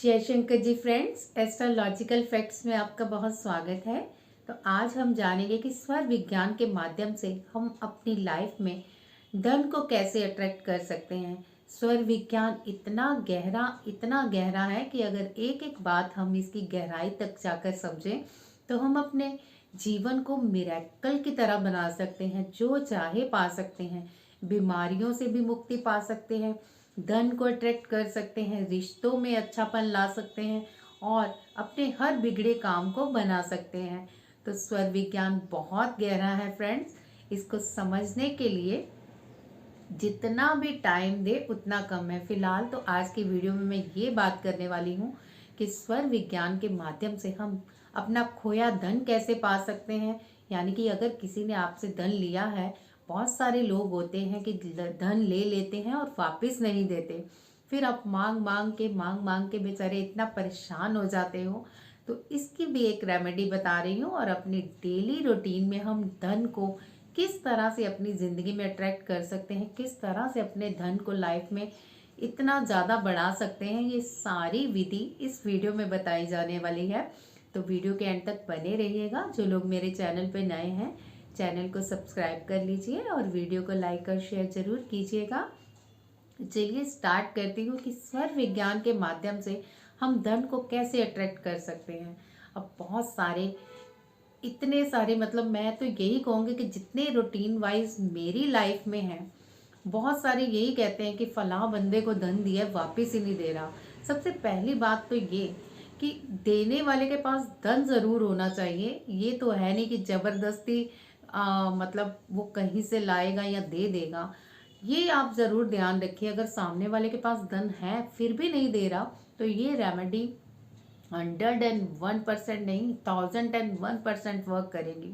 जयशंकर जी friends, astrological facts में आपका बहुत स्वागत है। तो आज हम जानेंगे कि स्वर विज्ञान के माध्यम से हम अपनी लाइफ में धन को कैसे अट्रैक्ट कर सकते हैं। स्वर विज्ञान इतना गहरा है कि अगर एक एक बात हम इसकी गहराई तक जाकर समझें तो हम अपने जीवन को मिरेकल की तरह बना सकते हैं, जो चाहे पा सकते हैं। बीमारियों से भी मुक्ति पा सकते हैं, धन को अट्रैक्ट कर सकते हैं, रिश्तों में अच्छापन ला सकते हैं और अपने हर बिगड़े काम को बना सकते हैं। तो स्वर विज्ञान बहुत गहरा है फ्रेंड्स। इसको समझने के लिए जितना भी टाइम दे उतना कम है। फिलहाल तो आज की वीडियो में मैं ये बात करने वाली हूँ कि स्वर विज्ञान के माध्यम से हम अपना खोया धन कैसे पा सकते हैं। यानी कि अगर किसी ने आपसे धन लिया है, बहुत सारे लोग होते हैं कि धन ले लेते हैं और वापस नहीं देते, फिर आप मांग मांग के बेचारे इतना परेशान हो जाते हो। तो इसकी भी एक रेमेडी बता रही हूँ और अपनी डेली रूटीन में हम धन को किस तरह से अपनी ज़िंदगी में अट्रैक्ट कर सकते हैं, किस तरह से अपने धन को लाइफ में इतना ज़्यादा बढ़ा सकते हैं, ये सारी विधि इस वीडियो में बताई जाने वाली है। तो वीडियो के एंड तक बने रहिएगा। जो लोग मेरे चैनल पे नए हैं, चैनल को सब्सक्राइब कर लीजिए और वीडियो को लाइक और शेयर ज़रूर कीजिएगा। चलिए स्टार्ट करती हूँ कि स्वर विज्ञान के माध्यम से हम धन को कैसे अट्रैक्ट कर सकते हैं। अब बहुत सारे इतने सारे मतलब मैं तो यही कहूँगी कि जितने रूटीन वाइज मेरी लाइफ में हैं, बहुत सारे यही कहते हैं कि फलां बंदे को धन दिया वापस ही नहीं दे रहा। सबसे पहली बात तो ये कि देने वाले के पास धन ज़रूर होना चाहिए। ये तो है नहीं कि ज़बरदस्ती मतलब वो कहीं से लाएगा या दे देगा। ये आप ज़रूर ध्यान रखिए। अगर सामने वाले के पास धन है फिर भी नहीं दे रहा, तो ये रेमेडी 101% नहीं, 1001% वर्क करेगी।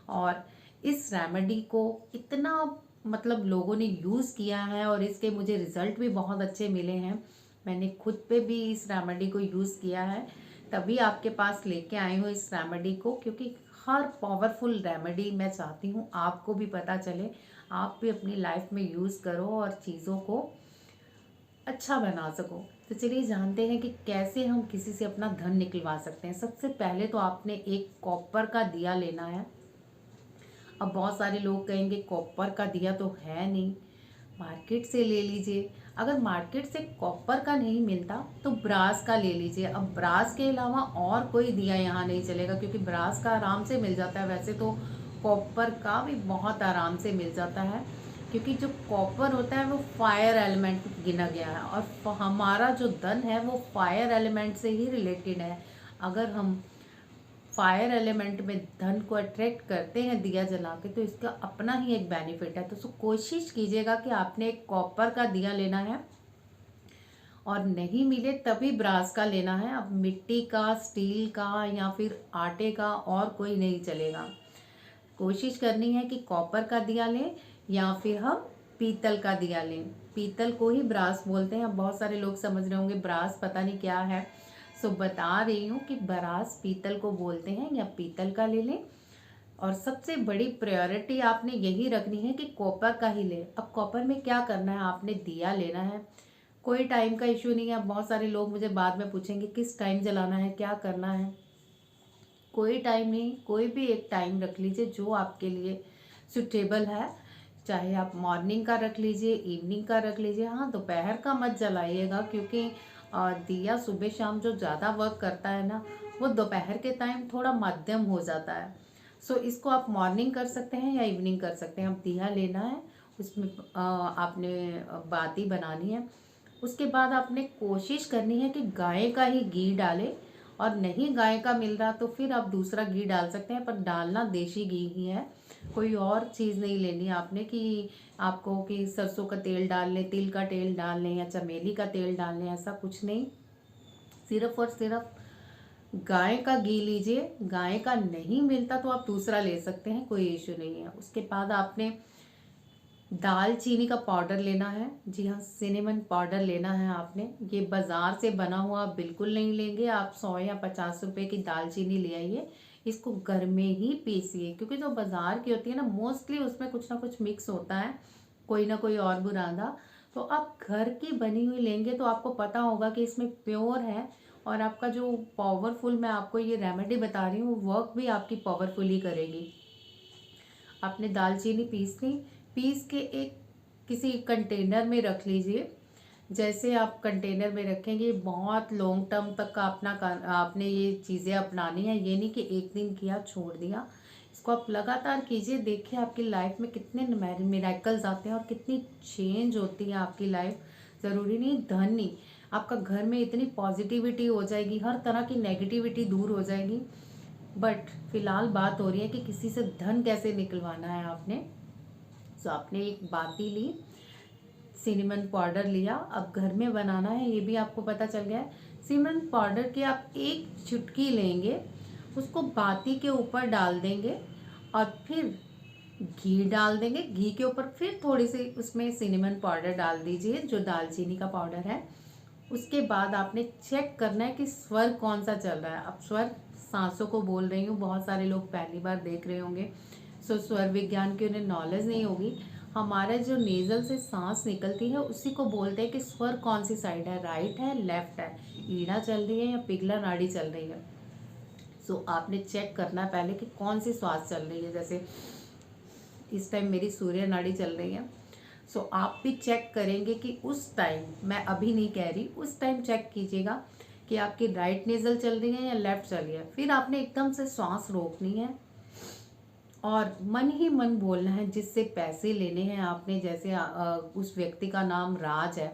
और इस रेमेडी को इतना मतलब लोगों ने यूज़ किया है और इसके मुझे रिज़ल्ट भी बहुत अच्छे मिले हैं। मैंने खुद पे भी इस रेमेडी को यूज़ किया है, तभी आपके पास लेके आई हूँ इस रेमेडी को, क्योंकि हर पावरफुल रेमेडी मैं चाहती हूँ आपको भी पता चले, आप भी अपनी लाइफ में यूज़ करो और चीज़ों को अच्छा बना सको। तो चलिए जानते हैं कि कैसे हम किसी से अपना धन निकलवा सकते हैं। सबसे पहले तो आपने एक कॉपर का दिया लेना है। अब बहुत सारे लोग कहेंगे कॉपर का दिया तो है नहीं, मार्केट से ले लीजिए। अगर मार्केट से कॉपर का नहीं मिलता तो ब्रास का ले लीजिए। अब ब्रास के अलावा और कोई दिया यहाँ नहीं चलेगा, क्योंकि ब्रास का आराम से मिल जाता है। वैसे तो कॉपर का भी बहुत आराम से मिल जाता है, क्योंकि जो कॉपर होता है वो फायर एलिमेंट गिना गया है और हमारा जो धन है वो फायर एलिमेंट से ही रिलेटेड है। अगर हम फायर एलिमेंट में धन को अट्रैक्ट करते हैं दिया जला के, तो इसका अपना ही एक बेनिफिट है। तो कोशिश कीजिएगा कि आपने एक कॉपर का दिया लेना है और नहीं मिले तभी ब्रास का लेना है। अब मिट्टी का, स्टील का या फिर आटे का और कोई नहीं चलेगा। कोशिश करनी है कि कॉपर का दिया लें या फिर हम पीतल का दिया लें। पीतल को ही ब्रास बोलते हैं। अब बहुत सारे लोग समझ रहे होंगे ब्रास पता नहीं क्या है, सो बता रही हूँ कि ब्रास पीतल को बोलते हैं, या पीतल का ले लें। और सबसे बड़ी प्रायोरिटी आपने यही रखनी है कि कॉपर का ही ले। अब कॉपर में क्या करना है, आपने दिया लेना है। कोई टाइम का इशू नहीं है। अब बहुत सारे लोग मुझे बाद में पूछेंगे किस टाइम जलाना है, क्या करना है। कोई टाइम नहीं, कोई भी एक टाइम रख लीजिए जो आपके लिए सुटेबल है। चाहे आप मॉर्निंग का रख लीजिए, इवनिंग का रख लीजिए। हाँ, दोपहर का मत जलाइएगा, क्योंकि दिया सुबह शाम जो ज़्यादा वर्क करता है ना, वो दोपहर के टाइम थोड़ा मध्यम हो जाता है। सो इसको आप मॉर्निंग कर सकते हैं या इवनिंग कर सकते हैं। अब दिया लेना है, उसमें आपने बाती बनानी है। उसके बाद आपने कोशिश करनी है कि गाय का ही घी डालें, और नहीं गाय का मिल रहा तो फिर आप दूसरा घी डाल सकते हैं, पर डालना देसी घी ही है। कोई और चीज़ नहीं लेनी आपने कि आपको कि सरसों का तेल डाल लें, तिल का तेल डाल लें या चमेली का तेल डाल लें, ऐसा कुछ नहीं। सिर्फ और सिर्फ गाय का घी लीजिए। गाय का नहीं मिलता तो आप दूसरा ले सकते हैं, कोई इशू नहीं है। उसके बाद आपने दालचीनी का पाउडर लेना है। जी हाँ, सिनेमन पाउडर लेना है आपने। ये बाज़ार से बना हुआ बिल्कुल नहीं लेंगे आप। 100 या 50 रुपए की दालचीनी ले आइए। इसको घर में ही पीसिए, क्योंकि जो बाज़ार की होती है ना, मोस्टली उसमें कुछ ना कुछ मिक्स होता है, कोई ना कोई और बुरादा। तो आप घर की बनी हुई लेंगे तो आपको पता होगा कि इसमें प्योर है और आपका जो पावरफुल मैं आपको ये रेमेडी बता रही हूँ, वर्क भी आपकी पावरफुल ही करेगी। आपने दालचीनी पीस ली, पीस के एक किसी कंटेनर में रख लीजिए। जैसे आप कंटेनर में रखेंगे, बहुत लॉन्ग टर्म तक का आपने ये चीज़ें अपनानी है। ये नहीं कि एक दिन किया छोड़ दिया, इसको आप लगातार कीजिए। देखिए आपकी लाइफ में कितने मिरेकल्स आते हैं और कितनी चेंज होती है आपकी लाइफ। ज़रूरी नहीं धन नहीं, आपका घर में इतनी पॉजिटिविटी हो जाएगी, हर तरह की नेगेटिविटी दूर हो जाएगी। बट फिलहाल बात हो रही है कि किसी से धन कैसे निकलवाना है आपने। तो आपने एक बाती ली, सिनेमन पाउडर लिया, अब घर में बनाना है ये भी आपको पता चल गया है। सिनेमन पाउडर की आप एक चुटकी लेंगे, उसको बाती के ऊपर डाल देंगे और फिर घी डाल देंगे। घी के ऊपर फिर थोड़ी सी उसमें सिनेमन पाउडर डाल दीजिए, जो दालचीनी का पाउडर है। उसके बाद आपने चेक करना है कि स्वर कौन सा चल रहा है। अब स्वर सांसों को बोल रही हूँ, बहुत सारे लोग पहली बार देख रहे होंगे, सो स्वर विज्ञान की उन्हें नॉलेज नहीं होगी। हमारे जो नेजल से सांस निकलती है उसी को बोलते हैं कि स्वर कौन सी साइड है, राइट है, लेफ्ट है, ईड़ा चल रही है या पिघला नाड़ी चल रही है। सो आपने चेक करना है पहले कि कौन सी श्वास चल रही है। जैसे इस टाइम मेरी सूर्य नाड़ी चल रही है। सो आप भी चेक करेंगे कि उस टाइम, मैं अभी नहीं कह रही, उस टाइम चेक कीजिएगा कि आपकी राइट नेजल चल रही है या लेफ्ट चल रही है। फिर आपने एकदम से सांस रोकनी है और मन ही मन बोलना है जिससे पैसे लेने हैं आपने। जैसे उस व्यक्ति का नाम राज है,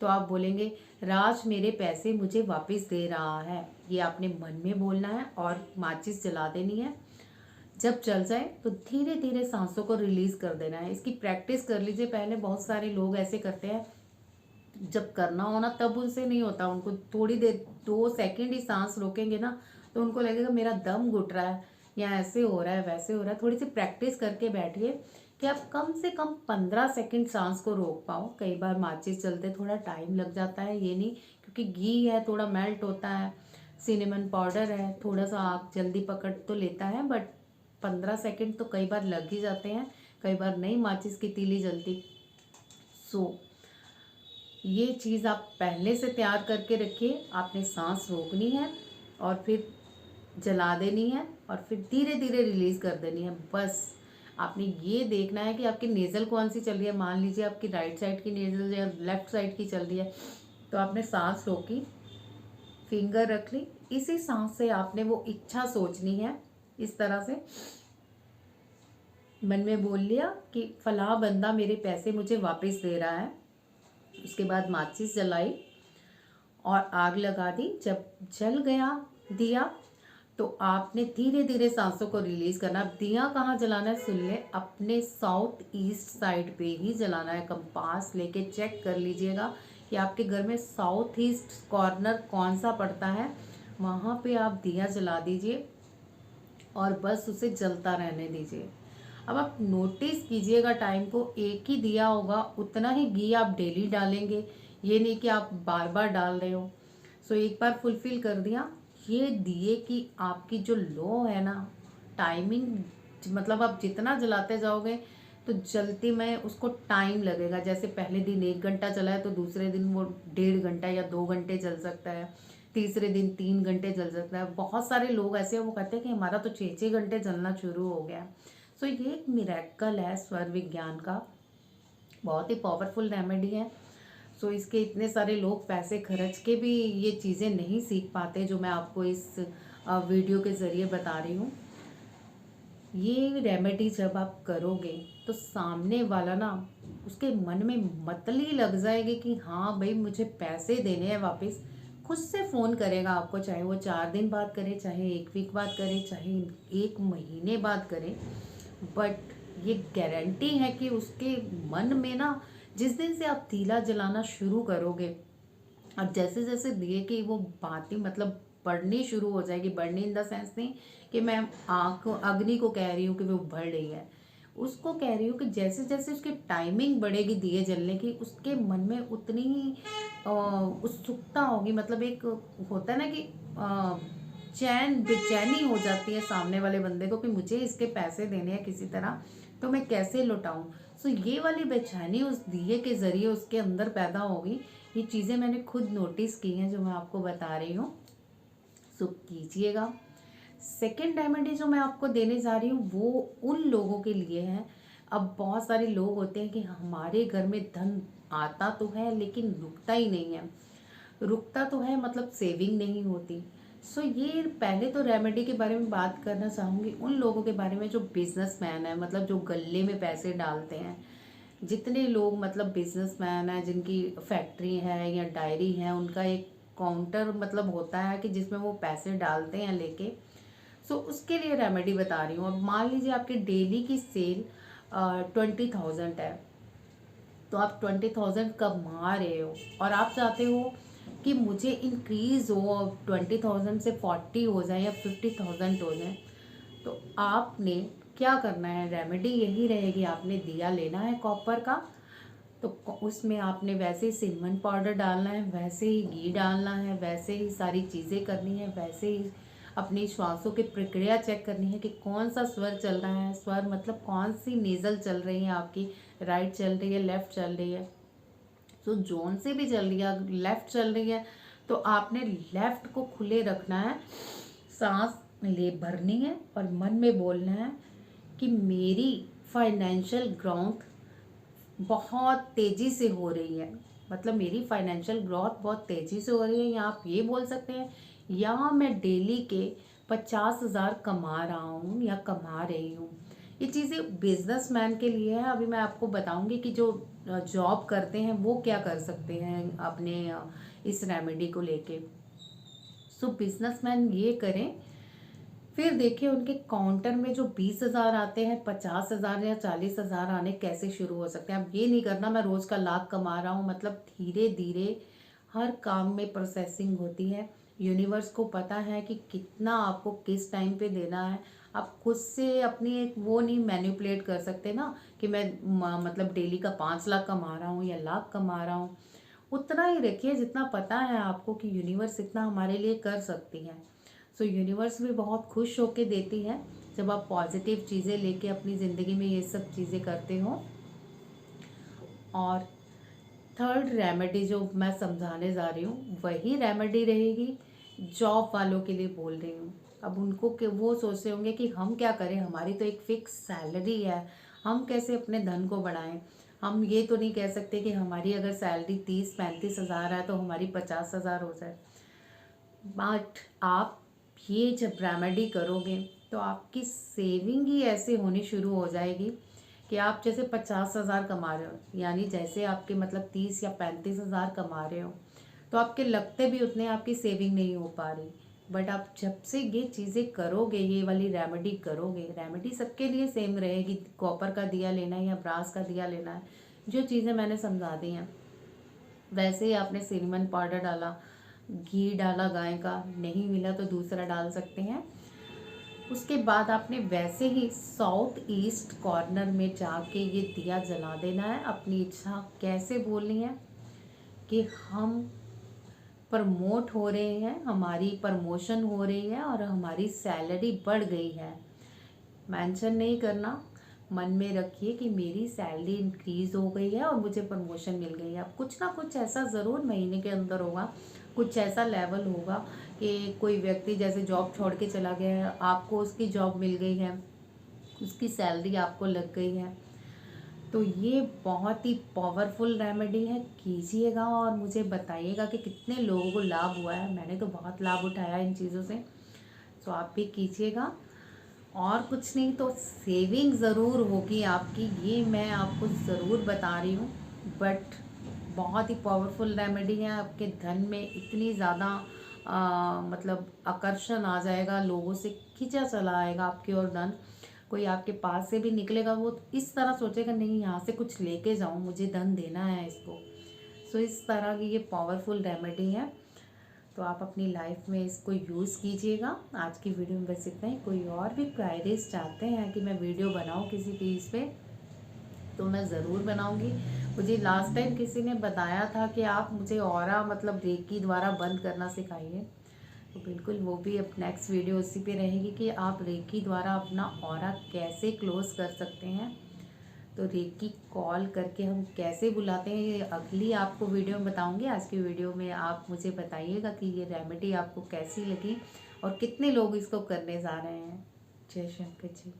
तो आप बोलेंगे राज मेरे पैसे मुझे वापस दे रहा है। ये आपने मन में बोलना है और माचिस जला देनी है। जब चल जाए तो धीरे धीरे सांसों को रिलीज कर देना है। इसकी प्रैक्टिस कर लीजिए पहले। बहुत सारे लोग ऐसे करते हैं, जब करना हो ना तब उनसे नहीं होता। उनको थोड़ी देर 2 सेकंड ही सांस रोकेंगे ना तो उनको लगेगा मेरा दम घुट रहा है या ऐसे हो रहा है वैसे हो रहा है। थोड़ी सी प्रैक्टिस करके बैठिए कि आप कम से कम 15 सेकंड सांस को रोक पाओ। कई बार माचिस चलते थोड़ा टाइम लग जाता है, ये नहीं, क्योंकि घी है थोड़ा मेल्ट होता है, सिनेमन पाउडर है, थोड़ा सा आग जल्दी पकड़ तो लेता है, बट 15 सेकंड तो कई बार लग ही जाते हैं, कई बार नहीं माचिस की तीली जलती। सो ये चीज़ आप पहले से तैयार करके रखिए। आपने सांस रोकनी है और फिर जला देनी है और फिर धीरे धीरे रिलीज कर देनी है। बस आपने ये देखना है कि आपकी नेज़ल कौन सी चल रही है। मान लीजिए आपकी राइट साइड की नेज़ल या लेफ्ट साइड की चल रही है, तो आपने सांस रोकी, फिंगर रख ली, इसी सांस से आपने वो इच्छा सोचनी है। इस तरह से मन में बोल लिया कि फलां बंदा मेरे पैसे मुझे वापस दे रहा है। उसके बाद माचिस जलाई और आग लगा दी। जब जल गया दिया तो आपने धीरे धीरे सांसों को रिलीज करना। अब दिया कहाँ जलाना है सुन ले, अपने साउथ ईस्ट साइड पे ही जलाना है। कंपास लेके चेक कर लीजिएगा कि आपके घर में साउथ ईस्ट कॉर्नर कौन सा पड़ता है, वहाँ पे आप दिया जला दीजिए और बस उसे जलता रहने दीजिए। अब आप नोटिस कीजिएगा टाइम को, एक ही दिया होगा, उतना ही घी आप डेली डालेंगे, ये नहीं कि आप बार बार डाल रहे हो। सो एक बार फुलफिल कर दिया। ये दिए की आपकी जो लो है ना, टाइमिंग, मतलब आप जितना जलाते जाओगे तो जलते में उसको टाइम लगेगा। जैसे पहले दिन 1 घंटा जला है तो दूसरे दिन वो 1.5 घंटा या 2 घंटे जल सकता है, तीसरे दिन 3 घंटे जल सकता है। बहुत सारे लोग ऐसे हैं वो कहते हैं कि हमारा तो 6-6 घंटे जलना शुरू हो गया। सो ये एक मिरेकल है स्वर विज्ञान का, बहुत ही पावरफुल रेमेडी है। सो इसके इतने सारे लोग पैसे खर्च के भी ये चीज़ें नहीं सीख पाते जो मैं आपको इस वीडियो के ज़रिए बता रही हूँ। ये रेमेडी जब आप करोगे तो सामने वाला ना, उसके मन में मतली लग जाएगी कि हाँ भाई मुझे पैसे देने हैं वापस। खुद से फ़ोन करेगा आपको, चाहे वो 4 दिन बाद करे, चाहे 1 वीक बाद करे, चाहे 1 महीने बाद करे। बट ये गारंटी है कि उसके मन में ना, जिस दिन से आप तीला जलाना शुरू करोगे और जैसे जैसे दिए कि वो बातें मतलब बढ़नी शुरू हो जाएगी। बढ़नी इन द सेंस नहीं कि मैं आँख अग्नि को कह रही हूँ कि वो बढ़ रही है, उसको कह रही हूँ कि जैसे जैसे उसकी टाइमिंग बढ़ेगी दिए जलने की, उसके मन में उतनी ही उत्सुकता होगी। मतलब एक होता है ना कि बेचैनी हो जाती है सामने वाले बंदे को कि मुझे इसके पैसे देने हैं किसी तरह, तो मैं कैसे लौटाऊं। सो ये वाली बेचैनी उस दिए के ज़रिए उसके अंदर पैदा होगी ये चीज़ें मैंने खुद नोटिस की हैं जो मैं आपको बता रही हूँ, सो कीजिएगा। सेकेंड रेमेडी जो मैं आपको देने जा रही हूँ वो उन लोगों के लिए है, अब बहुत सारे लोग होते हैं कि हमारे घर में धन आता तो है लेकिन रुकता ही नहीं है, रुकता तो है मतलब सेविंग नहीं होती। सो ये पहले तो रेमेडी के बारे में बात करना चाहूँगी उन लोगों के बारे में जो बिजनेसमैन है, मतलब जो गले में पैसे डालते हैं। जितने लोग मतलब बिजनेसमैन है जिनकी फैक्ट्री है या डायरी है, उनका एक काउंटर मतलब होता है कि जिसमें वो पैसे डालते हैं लेके। सो उसके लिए रेमेडी बता रही हूँ। अब मान लीजिए आपकी डेली की सेल 20,000 है, तो आप 20,000 कमा रहे हो और आप चाहते हो कि मुझे इंक्रीज हो, 20,000 से 40 हो जाए या 50,000 हो जाए, तो आपने क्या करना है, रेमेडी यही रहेगी, आपने दिया लेना है कॉपर का। तो उसमें आपने वैसे ही सिनेमन पाउडर डालना है, वैसे ही घी डालना है, वैसे ही सारी चीज़ें करनी है, वैसे ही अपनी श्वासों की प्रक्रिया चेक करनी है कि कौन सा स्वर चल रहा है। स्वर मतलब कौन सी नेज़ल चल रही है आपकी, राइट चल रही है, लेफ़्ट चल रही है। तो जोन से भी चल रही है, लेफ़्ट चल रही है तो आपने लेफ़्ट को खुले रखना है, सांस ले भरनी है और मन में बोलना है कि मेरी फाइनेंशियल ग्रोथ बहुत तेज़ी से हो रही है, मतलब मेरी फाइनेंशियल ग्रोथ बहुत तेज़ी से हो रही है, या आप ये बोल सकते हैं या मैं डेली के 50,000 कमा रहा हूँ या कमा रही हूँ। ये चीज़ें बिजनेसमैन के लिए है। अभी मैं आपको बताऊंगी कि जो जॉब करते हैं वो क्या कर सकते हैं अपने इस रेमेडी को लेके। सो बिजनेसमैन ये करें, फिर देखिए उनके काउंटर में जो 20,000 आते हैं, 50,000 या 40,000 आने कैसे शुरू हो सकते हैं। अब ये नहीं करना मैं रोज का लाख कमा रहा हूँ, मतलब धीरे धीरे हर काम में प्रोसेसिंग होती है। यूनिवर्स को पता है कि कितना आपको किस टाइम पे देना है। आप खुद से अपनी एक वो नहीं मैनिपुलेट कर सकते ना कि मैं मतलब डेली का 5 लाख कमा रहा हूँ या लाख कमा रहा हूँ। उतना ही रखिए जितना पता है आपको कि यूनिवर्स इतना हमारे लिए कर सकती है। सो यूनिवर्स भी बहुत खुश होके देती है जब आप पॉजिटिव चीज़ें लेके अपनी ज़िंदगी में ये सब चीज़ें करते हो। और थर्ड रेमेडी जो मैं समझाने जा रही हूँ वही रेमेडी रहेगी जॉब वालों के लिए बोल रही हूँ। अब उनको कि वो सोचते होंगे कि हम क्या करें, हमारी तो एक फिक्स सैलरी है, हम कैसे अपने धन को बढ़ाएं। हम ये तो नहीं कह सकते कि हमारी अगर सैलरी 30-35 हज़ार है तो हमारी 50,000 हो जाए। बट आप ये जब रेमेडी करोगे तो आपकी सेविंग ही ऐसे होनी शुरू हो जाएगी कि आप जैसे 50,000 कमा रहे हो, यानी जैसे आपके मतलब 30 या 35,000 कमा रहे हो, तो आपके लगते भी उतने आपकी सेविंग नहीं हो पा रही। बट आप जब से ये चीज़ें करोगे, ये वाली रेमेडी करोगे, रेमेडी सबके लिए सेम रहेगी, कॉपर का दिया लेना है या ब्रास का दिया लेना है, जो चीज़ें मैंने समझा दी हैं। वैसे ही आपने सिनेमन पाउडर डाला, घी डाला गाय का, नहीं मिला तो दूसरा डाल सकते हैं। उसके बाद आपने वैसे ही साउथ ईस्ट कॉर्नर में जाके ये दिया जला देना है। अपनी इच्छा कैसे बोलनी है कि हम प्रमोट हो रहे हैं, हमारी प्रमोशन हो रही है और हमारी सैलरी बढ़ गई है। मेंशन नहीं करना, मन में रखिए कि मेरी सैलरी इंक्रीज़ हो गई है और मुझे प्रमोशन मिल गई है। अब कुछ ना कुछ ऐसा ज़रूर महीने के अंदर होगा, कुछ ऐसा लेवल होगा कि कोई व्यक्ति जैसे जॉब छोड़ के चला गया है, आपको उसकी जॉब मिल गई है, उसकी सैलरी आपको लग गई है। तो ये बहुत ही पावरफुल रेमेडी है, कीजिएगा और मुझे बताइएगा कि कितने लोगों को लाभ हुआ है। मैंने तो बहुत लाभ उठाया इन चीज़ों से, तो आप भी कीजिएगा। और कुछ नहीं तो सेविंग ज़रूर होगी आपकी, ये मैं आपको ज़रूर बता रही हूँ। बट बहुत ही पावरफुल रेमेडी है, आपके धन में इतनी ज़्यादा मतलब आकर्षण आ जाएगा, लोगों से खींचा चला आएगा आपकी ओर धन। कोई आपके पास से भी निकलेगा वो इस तरह सोचेगा नहीं यहाँ से कुछ लेके जाऊँ, मुझे धन देना है इसको। सो इस तरह की ये पावरफुल रेमेडी है, तो आप अपनी लाइफ में इसको यूज़ कीजिएगा। आज की वीडियो में बस इतना ही। कोई और भी क्वायरीज चाहते हैं कि मैं वीडियो बनाऊँ किसी चीज़ पे, तो मैं ज़रूर बनाऊँगी। मुझे लास्ट टाइम किसी ने बताया था कि आप मुझे ऑरा मतलब रेकी द्वारा बंद करना सिखाइए, तो बिल्कुल वो भी अब नेक्स्ट वीडियो उसी पे रहेगी कि आप रेकी द्वारा अपना ऑरा कैसे क्लोज कर सकते हैं। तो रेकी कॉल करके हम कैसे बुलाते हैं ये अगली आपको वीडियो में बताऊंगी। आज की वीडियो में आप मुझे बताइएगा कि ये रेमेडी आपको कैसी लगी और कितने लोग इसको करने जा रहे हैं। जय शंकर जी।